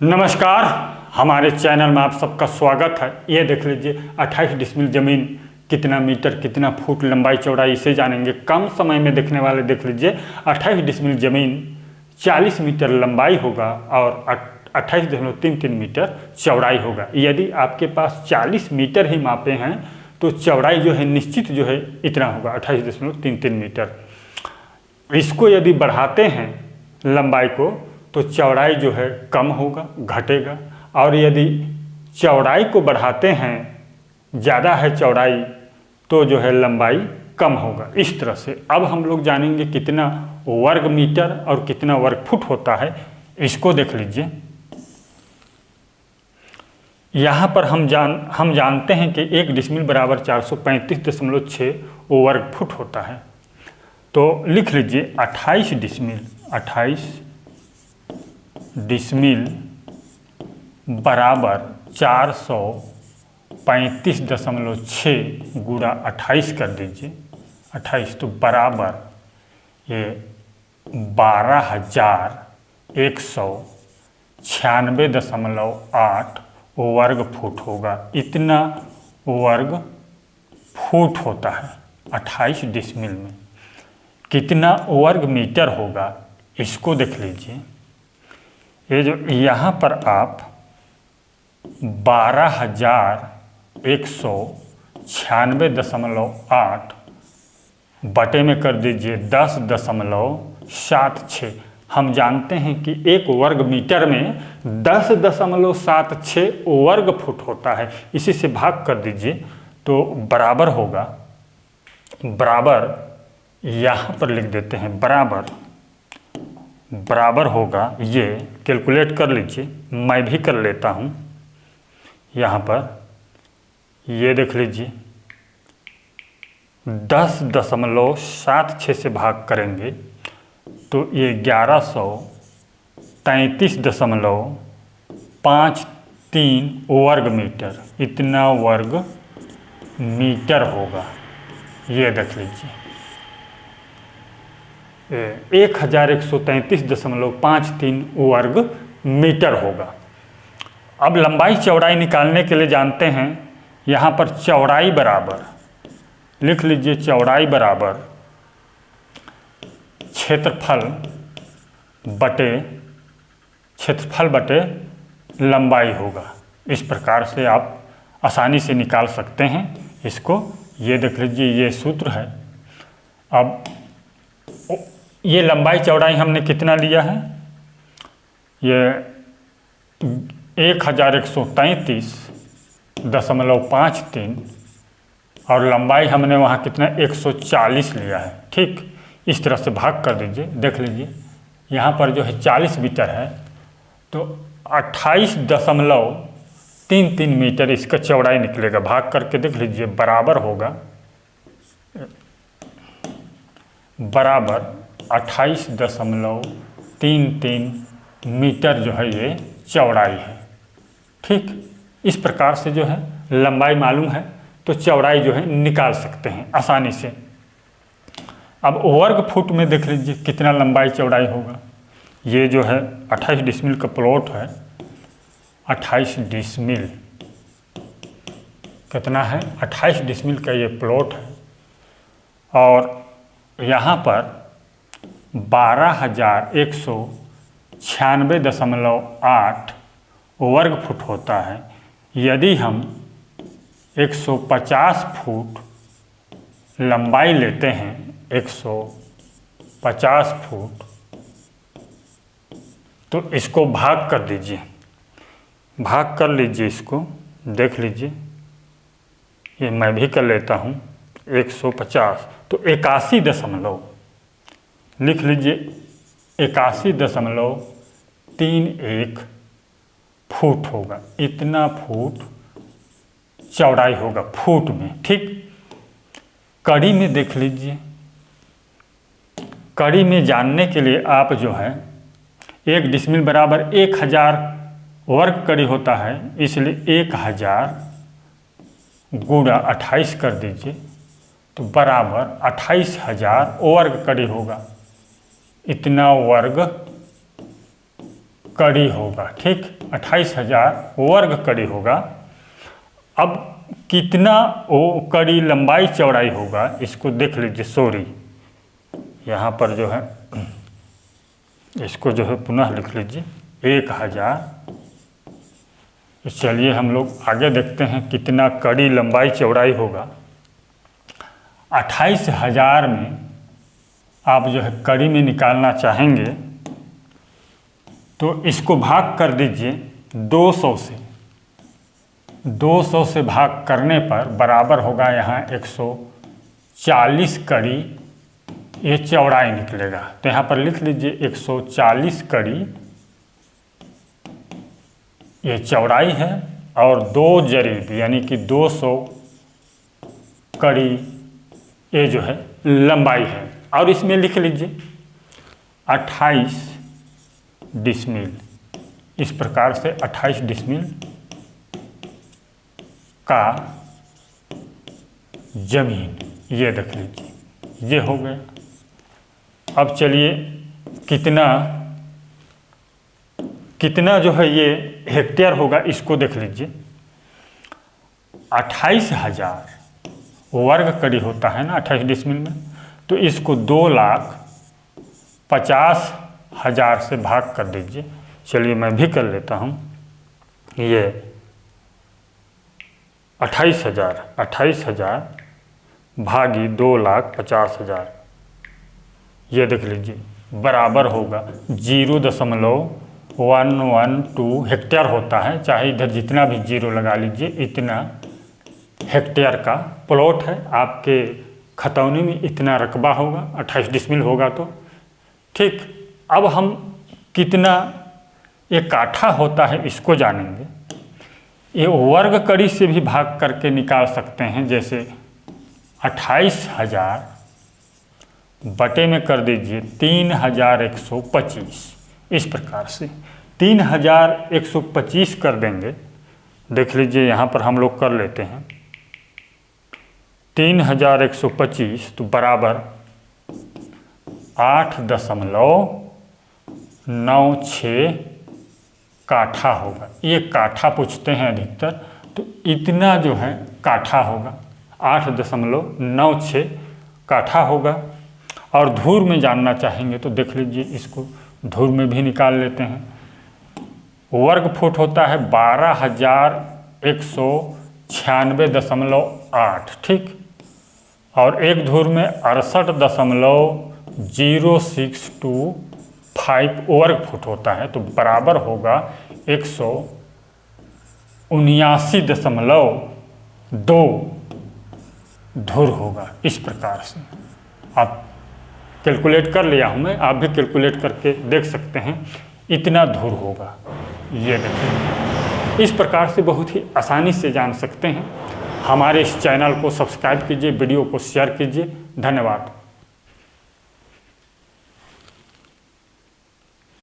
नमस्कार, हमारे चैनल में आप सबका स्वागत है। ये देख लीजिए 28 डिसमिल ज़मीन कितना मीटर कितना फुट लंबाई चौड़ाई इसे जानेंगे कम समय में देखने वाले। देख लीजिए 28 डिसमिल ज़मीन 40 मीटर लंबाई होगा और 28.33 मीटर चौड़ाई होगा। यदि आपके पास 40 मीटर ही मापे हैं तो चौड़ाई जो है निश्चित जो है इतना होगा 28.33 मीटर। इसको यदि बढ़ाते हैं लंबाई को तो चौड़ाई जो है कम होगा, घटेगा। और यदि चौड़ाई को बढ़ाते हैं, ज़्यादा है चौड़ाई, तो जो है लंबाई कम होगा। इस तरह से अब हम लोग जानेंगे कितना वर्ग मीटर और कितना वर्ग फुट होता है। इसको देख लीजिए। यहाँ पर हम जानते हैं कि 1 डिसमिल बराबर 435.6 वर्ग फुट होता है। तो लिख लीजिए 28 डिसमिल बराबर 435.6 गुणा 28 कर दीजिए। 28 तो बराबर ये 12,196.8 वर्ग फुट होगा। इतना वर्ग फुट होता है 28 डिसमिल में। कितना वर्ग मीटर होगा इसको देख लीजिए। ये जो यहाँ पर आप 12,196.8 बटे में कर दीजिए 10.76। हम जानते हैं कि एक वर्ग मीटर में 10.76 वर्ग फुट होता है। इसी से भाग कर दीजिए तो बराबर होगा, बराबर यहाँ पर लिख देते हैं, बराबर होगा, ये कैलकुलेट कर लीजिए, मैं भी कर लेता हूँ। यहाँ पर ये देख लीजिए 10.76 से भाग करेंगे तो ये 1133.53 वर्ग मीटर, इतना वर्ग मीटर होगा। ये देख लीजिए 1133.53 वर्ग मीटर होगा। अब लंबाई चौड़ाई निकालने के लिए जानते हैं, यहाँ पर चौड़ाई बराबर लिख लीजिए, चौड़ाई बराबर क्षेत्रफल बटे लंबाई होगा। इस प्रकार से आप आसानी से निकाल सकते हैं इसको। ये देख लीजिए, ये सूत्र है। अब ये लंबाई चौड़ाई हमने कितना लिया है, ये 1133.53 और लंबाई हमने वहाँ कितना 140 लिया है। ठीक, इस तरह से भाग कर दीजिए। देख लीजिए यहाँ पर जो है 40 मीटर है तो 28.33 मीटर इसका चौड़ाई निकलेगा। भाग करके देख लीजिए, बराबर होगा, बराबर 28.33 मीटर जो है ये चौड़ाई है। ठीक, इस प्रकार से जो है लंबाई मालूम है तो चौड़ाई जो है निकाल सकते हैं आसानी से। अब वर्ग फुट में देख लीजिए कितना लंबाई चौड़ाई होगा। ये जो है 28 डिसमिल का प्लॉट है। 28 डिसमिल कितना है, 28 डिसमिल का ये प्लॉट है और यहाँ पर 12,196.8 वर्ग फुट होता है। यदि हम 150 फुट लंबाई लेते हैं, 150 फुट, तो इसको भाग कर दीजिए, भाग कर लीजिए इसको। देख लीजिए, ये मैं भी कर लेता हूँ। 150 तो 81 लिख लीजिए, 81.31 फुट होगा। इतना फुट चौड़ाई होगा फुट में। ठीक, कड़ी में देख लीजिए, कड़ी में जानने के लिए आप जो है 1 डिसमिल बराबर 1000 वर्ग कड़ी होता है, इसलिए 1000 गुणा 28 कर दीजिए तो बराबर 28,000 वर्ग कड़ी होगा। इतना वर्ग कड़ी होगा। ठीक, 28,000 वर्ग कड़ी होगा। अब कितना वो कड़ी लंबाई चौड़ाई होगा इसको देख लीजिए। सॉरी, यहाँ पर जो है इसको जो है पुनः लिख लीजिए 1,000। चलिए हम लोग आगे देखते हैं कितना कड़ी लंबाई चौड़ाई होगा। 28,000 में आप जो है कड़ी में निकालना चाहेंगे तो इसको भाग कर दीजिए 200 से। 200 से भाग करने पर बराबर होगा यहाँ 140 कड़ी ये चौड़ाई निकलेगा। तो यहाँ पर लिख लीजिए 140 कड़ी ये चौड़ाई है और 2 जरीब यानी कि 200 कड़ी ये जो है लंबाई है। और इसमें लिख लीजिए 28 डिसमिल। इस प्रकार से 28 डिसमिल का जमीन ये देख लीजिए, ये हो गया। अब चलिए कितना जो है ये हेक्टेयर होगा इसको देख लीजिए। 28,000 वर्ग कड़ी होता है ना 28 डिसमिल में, तो इसको 2,50,000 से भाग कर दीजिए। चलिए मैं भी कर लेता हूँ। ये 28,000 भागी 2,50,000 ये देख लीजिए बराबर होगा 0.112 हेक्टेयर होता है। चाहे इधर जितना भी जीरो लगा लीजिए, इतना हेक्टेयर का प्लॉट है। आपके खतौनी में इतना रकबा होगा, 28 डिसमिल होगा तो ठीक। अब हम कितना एक काठा होता है इसको जानेंगे। ये वर्ग कड़ी से भी भाग करके निकाल सकते हैं। जैसे 28,000 बटे में कर दीजिए 3,125। इस प्रकार से 3,125 कर देंगे। देख लीजिए यहाँ पर हम लोग कर लेते हैं 3,125 तो बराबर 8.96 काठा होगा। ये काठा पूछते हैं अधिकतर, तो इतना जो है काठा होगा, 8.96 काठा होगा। और धूर में जानना चाहेंगे तो देख लीजिए, इसको धूर में भी निकाल लेते हैं। वर्ग फुट होता है 12,196.8 ठीक। और एक धूर में 68.0625 वर्ग फुट होता है, तो बराबर होगा 179.2 धूर होगा। इस प्रकार से आप कैलकुलेट कर लिया हूँ मैं, आप भी कैलकुलेट करके देख सकते हैं। इतना धूर होगा, ये देखिए। इस प्रकार से बहुत ही आसानी से जान सकते हैं। हमारे इस चैनल को सब्सक्राइब कीजिए, वीडियो को शेयर कीजिए। धन्यवाद।